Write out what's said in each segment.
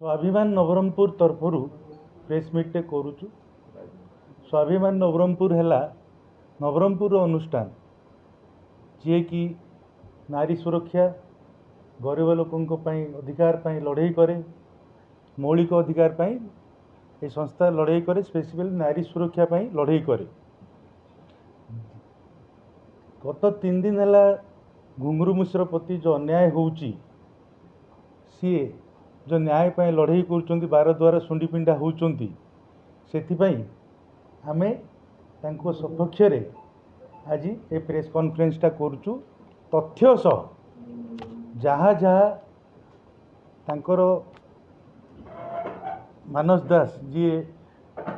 स्वाभिमान नवरंगपुर तरफर प्रेस मीटे करुचु। स्वाभिमान नवरंगपुर है नवरंगपुर अनुष्ठान जी कि नारी सुरक्षा गरीब लोकों अधिकार लड़ाई करे, मौलिक अधिकार ये संस्था लड़ाई करे, स्पेसिफिकली नारी सुरक्षा लड़ाई करे। गत 3 दिन है घुंगरू मिश्र प्रति जो अन्याय होउची, सी जो न्याय पाई लड़ाई कर बार द्वारा सुंडी पिंडा होती से आम सपक्ष आज ये प्रेस कॉन्फ्रेंसटा करुचु। तथ्य सह जहाँ जहाँ तांकर मानस दास जी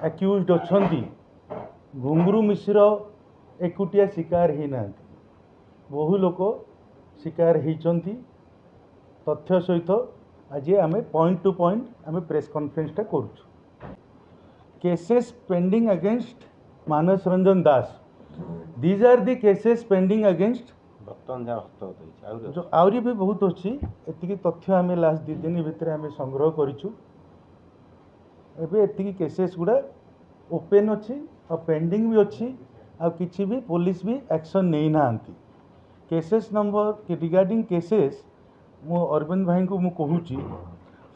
एक्यूज्ड अच्छी घुंगरू मिश्र एकुटिया शिकार होना, बहु लोक शिकार होती। तथ्य सहित आज आम पॉइंट टू पॉइंट आम प्रेस कॉन्फ्रेंसटा करुचु। Cases pending against Manas Ranjan Das, these are the cases pending against जो आहरी भी बहुत अच्छी। एति तथ्य आम लास्ट 2 दिन भितर आम संग्रह करूँ। एति केसेस गुड़ा ओपन अच्छी और पेंडिंग भी अच्छी, आ किसी भी पुलिस भी एक्शन नहीं ना। केसेस नंबर रिगार्डिंग केसेस मु अरविंद भाई को कहूँ।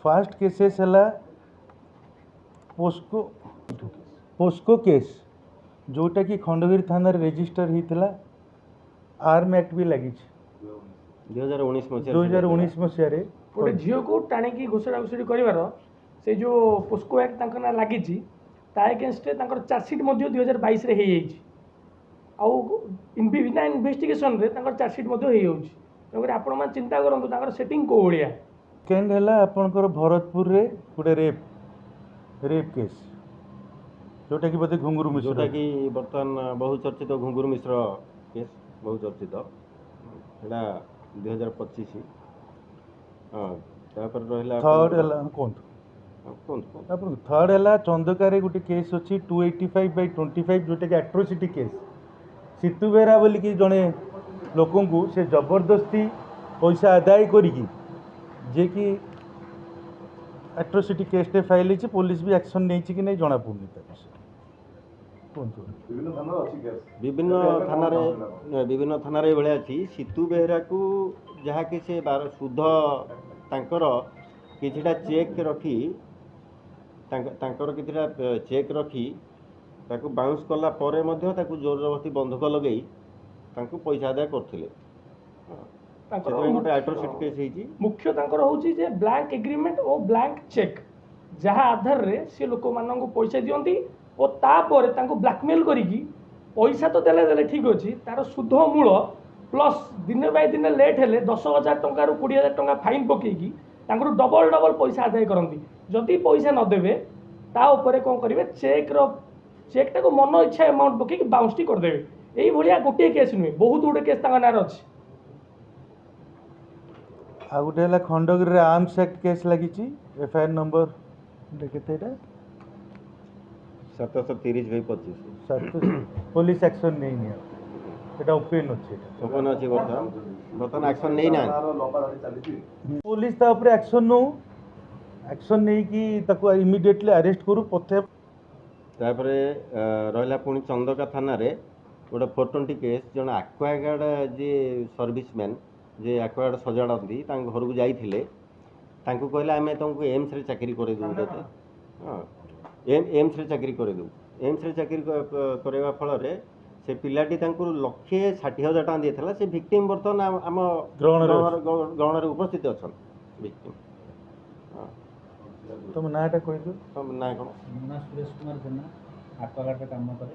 फास्ट केसेस है पोस्को केस जोटा कि खंडगिरी थाना रेजिस्टर होता। आर्म एक्ट भी लगी 2019 मसीह गोटे झील को टाणी घोषणा घोषणी कर से जो पोस्को एक्ट ना लगी एगेन्स्ट चार्जसीट 2022 बिना इन्वेस्टिगेशन चार्जसीट तेनाली आपण चिंता करूँ सेटिंग कौ भाया। सेकेंड है आपंकर भरतपुर रे गोटे रेप केस जोटा कि बोधे घुंगरू मिश्र, जोटा कि बर्तमान बहुचर्चित घुंगरू मिश्र केस बहुचर्चित एटा 2025। थर्ड है चंदकार गोटे केस अच्छी 285/25 जोटा कि एट्रोसिटी केस। सीतू बेहरा बोल कि जड़े लोक से जबरदस्ती पैसा आदाय करी जे कि एट्रोसिटी केसटे फाइल होती। पुलिस भी एक्शन नहीं कि नहीं जना पड़नी। विभिन्न थाना अच्छी सीतू बेहरा को जहाँकि से सुध तांकर किछिटा चेक रखी किछिटा चेक रखी ताकू बाउंस कला परे मध्य ताकू जोर जबरदस्ती बंधक लगे पैसा आदाय करथिले। मुख्य हूँ ब्लैंक एग्रीमेंट और ब्लैंक चेक जहाँ आधार रे सी लोक मान पैसा दियंती और तापर ब्लैकमेल करी पैसा तो देले ठीक अच्छे तार सुध मूल प्लस दिन बाय दिन लेट हेले 10,000 टंका 20,000 टंका फाइन पकईकी डबल डबल पैसा आदाय करती। जदि पैसा नदेवे तापर कौन करेंगे चेकटा को मन इच्छा अमाउंट पकईकी बाउंस करदे। यही भाया गोटे केस नुहे बहुत गुटे केस ना अच्छी। आ गोटे है खंडगिरी आर्म्स एक्ट केस लगी एफआईआर नंबर के 730/25 पुलिस एक्शन नहीं निया एटा ओपन अच्छे बर्तमान एक्शन नहीं ना पुलिस ता ऊपर एक्शन नहीं कि ताको इमीडिएटली अरेस्ट करू पथे। तापर रहा पुणी चंदका थाना रे गोटे 420 केस जन एक्वागार्ड जे सर्विसमैन जे एक्वागार्ड सजाड़ती घर को जाइए कहले आम तुमको एम्स रे चाकरी करदे। हाँ एम्स रे चाकरी करदे। एम्स रे चाकरी करवा फल से पिलाटी 1,60,000 टका देता से विक्टिम बर्तमान आम ग्रहण उपस्थित अच्छा विक्टिम। तुम नाटा कह दो तुम ना कौन सुरेश कुमार जेना एक्वागार्ड रे काम करे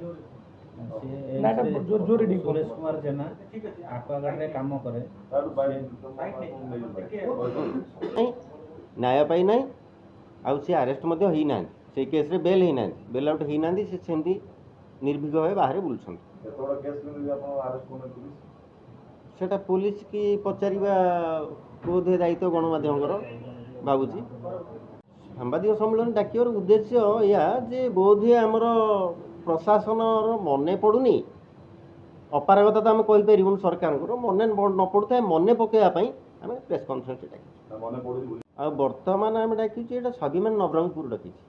सुरेश कुमार जेना एक्वागार्ड रे काम करे न्याय पाई ना आउ सी अरेस्ट ही ना से केस रे बेल ही ना बेल आउट ही ना से सेमती निर्भीक भाव बाहर बुलूँ। सेटा पुलिस की पचारिबा बोधे दायित्व गणमाध्यम भावुची। सांबादिक सम्मेलन डाकिवर उद्देश्य या जे बोधे आमर प्रशासन मन पड़ूनी अपारगता तो आम कहीपर सरकार मन न पड़ू मन पकड़ा आम प्रेस कॉन्फ्रेंस डाक। ଆଉ ବର୍ତ୍ତମାନ ଆମେ ଡାକିଛୁ ଏଇଟା ସ୍ୱାଭିମାନ ନବରଙ୍ଗପୁର ଡାକିଛି,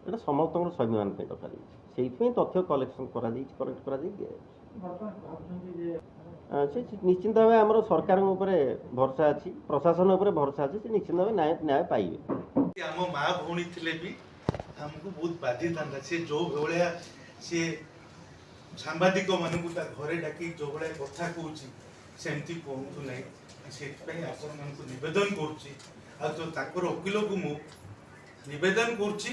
ଏଇଟା ସମସ୍ତଙ୍କର ସ୍ୱାଭିମାନ ପାଇଁ ଡକାଯାଇଛି, ସେଇଥିପାଇଁ ତଥ୍ୟ କଲେକ୍ସନ୍ କରାଯାଇଛି, କଲେକ୍ଟ କରାଯାଇ ଦିଆଯାଉଛି। ସେ ନିଶ୍ଚିନ୍ତ ଭାବେ ଆମର ସରକାରଙ୍କ ଉପରେ ଭରସା ଅଛି, ପ୍ରଶାସନ ଉପରେ ଭରସା ଅଛି, ସେ ନିଶ୍ଚିନ୍ତ ଭାବେ ନ୍ୟାୟ ପାଇବେ। ଆମ ମା ଭଉଣୀ ଥିଲେ ବି ଆମକୁ ବହୁତ ବାଧିଥାନ୍ତା, ସେ ଯୋଉ ଭଳିଆ ସିଏ ସାମ୍ବାଦିକ ମାନଙ୍କୁ ତା ଘରେ ଡାକି ଯୋଉ ଭଳିଆ କଥା କହୁଛି ସେମିତି କୁହନ୍ତୁ ନାହିଁ। ସେଥିପାଇଁ ଆପଣମାନଙ୍କୁ ନିବେଦନ କରୁଛି, ଆଉ ତ ତାଙ୍କର ଓକିଲକୁ ମୁଁ ନିବେଦନ କରୁଛି,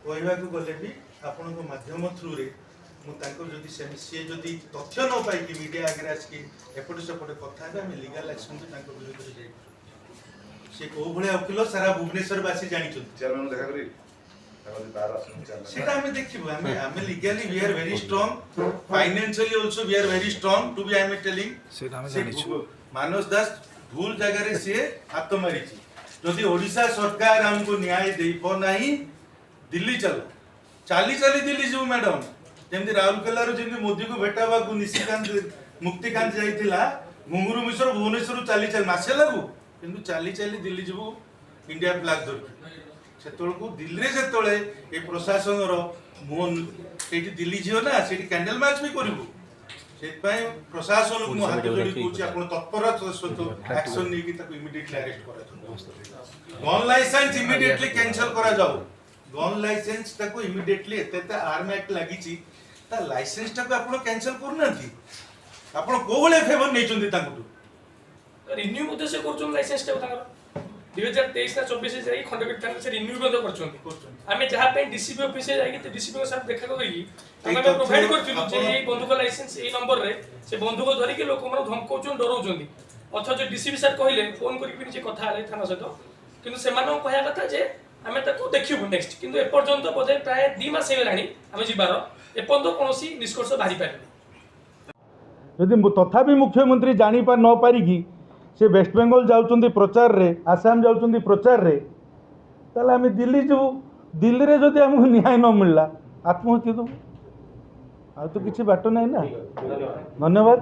କହିବାକୁ ଗଲେ ବି ଆପଣଙ୍କ ମାଧ୍ୟମ ଥ୍ରୁରେ ମୁଁ ତାଙ୍କର ଯଦି ସିଏ ଯଦି ତଥ୍ୟ ନ ପାଇକି ମିଡ଼ିଆ ଆଗରେ ଆସିକି ଏପଟେ ସେପଟେ କଥା ହେବେ, ଆମେ ଲିଗାଲ ଆକ୍ସନ୍ ତାଙ୍କ ବିରୁଦ୍ଧରେ ଯାଇପାରିବୁ। ସେ କୋଉ ଭଳିଆ ଓକିଲ ସାରା ଭୁବନେଶ୍ୱରବାସୀ ଜାଣିଛନ୍ତି। সেটা আমি দেখিব, আমি legally we are very strong, financially also we are very strong to be I am telling. সেটা আমি জানিছি মানস দাস ভুল জায়গায় সে হাত মারিছি। যদি ওড়িশা সরকার আমকো ন্যায় দেইব নাই, দিল্লি চলো, চালি চালি দিল্লি যাও ম্যাডাম। যেমনি রাউরকেলার যেমনি মোদি কো ভেটাবাকু নিশিকান্ত মুক্তিকান্ত যাইতিলা, ঘুঙ্গুরু মিশ্র ভুবনেশ্বর চালি চালি মাসে লাগু, কিন্তু চালি চালি দিল্লি যাবো ইন্ডিয়া ফ্লাগ ধরকি। সেতবেଳକୁ ଦିଲ୍ଲୀରେ ଯେତେବେଳେ ଏ ପ୍ରଶାସନର ମୁହଁ ସେଇଠି ଦିଲ୍ଲୀ ଝିଅ ନା, ସେଇଠି କ୍ୟାଣ୍ଡେଲ ମାର୍ଚ୍ଚ ବି କରିବୁ। ସେଥିପାଇଁ ପ୍ରଶାସନକୁ ମୁଁ ହାତ ଯୋଡ଼ି କହୁଛି, ଆପଣ ତତ୍ପରତାର ସହିତ ଆକ୍ସନ ନେଇକି ତାକୁ ଇମିଡିଏଟଲି ଆରେଷ୍ଟ କରାଯାଉ। ଗନ୍ ଲାଇସେନ୍ସ ଇମିଡିଏଟଲି କ୍ୟାନସଲ କରାଯାଉ। ଗନ୍ ଲାଇସେନ୍ସ ତାକୁ ଇମିଡିଏଟଲି ଏତେ ଆର୍ମ ଆକ୍ଟ ଲାଗିଛି, ତା ଲାଇସେନ୍ସଟାକୁ ଆପଣ କ୍ୟାନସଲ କରୁନାହାନ୍ତି। ଆପଣ କୋଉ ଭଳିଆ ଫେଭର ନେଇଛନ୍ତି ତାଙ୍କଠୁ? ରିନ୍ୟୁ ମଧ୍ୟ ସେ କରୁଛନ୍ତି ଲାଇସେନ୍ସଟାକୁ ତାଙ୍କର 2023 ନା 24 ଯାଇ ଖଣ୍ଡପୀଠ ତାଙ୍କୁ ସେ ରିନ୍ୟୁ ମଧ୍ୟ କରୁଛନ୍ତି। ଆମେ ଯାହା ପାଇଁ ଡିସିପି ଅଫିସରେ ଯାଇକି ଡିସିପି ଙ୍କ ସାଥ ଦେଖା କରିକି ଆମେ ପ୍ରୋଭାଇଡ କରିଥିଲୁ ଯେ ଏଇ ବନ୍ଧୁକ ଲାଇସେନ୍ସ ଏଇ ନମ୍ବରରେ ସେ ବନ୍ଧୁକ ଧରିକି ଲୋକମାନଙ୍କୁ ଧମକଉଛନ୍ତି, ଡରଉଛନ୍ତି। ଅଥଚ ଡିସିପି ସାର୍ କହିଲେ ଫୋନ୍ କରିକି ନିଜେ କଥା ହେଲେ ଥାନା ସହିତ, କିନ୍ତୁ ସେମାନଙ୍କ କହିବା କଥା ଯେ ଆମେ ତାକୁ ଦେଖିବୁ ନେକ୍ସଟ, କିନ୍ତୁ ଏପର୍ଯ୍ୟନ୍ତ ବୋଧେ ପ୍ରାୟ 2 ମାସ ହେଇଗଲାଣି ଆମେ ଯିବାର, ଏପର୍ଯ୍ୟନ୍ତ କୌଣସି ନିଷ୍କର୍ଷ ବାହାରି ପାରିନି। ଯଦି ତଥାପି ମୁଖ୍ୟମନ୍ତ୍ରୀ ଜାଣିପାରି ନ ପାରିକି ସେ ୱେଷ୍ଟବେଙ୍ଗଲ ଯାଉଛନ୍ତି ପ୍ରଚାରରେ, ଆସାମ ଯାଉଛନ୍ତି ପ୍ରଚାରରେ, ତାହେଲେ ଆମେ ଦିଲ୍ଲୀ ଯିବୁ। ଦିଲ୍ଲୀରେ ଯଦି ଆମକୁ ନ୍ୟାୟ ନ ମିଳିଲା ଆତ୍ମହତ୍ୟା ଦେବୁ, ଆଉ ତ କିଛି ବାଟ ନାହିଁ ନା। ଧନ୍ୟବାଦ।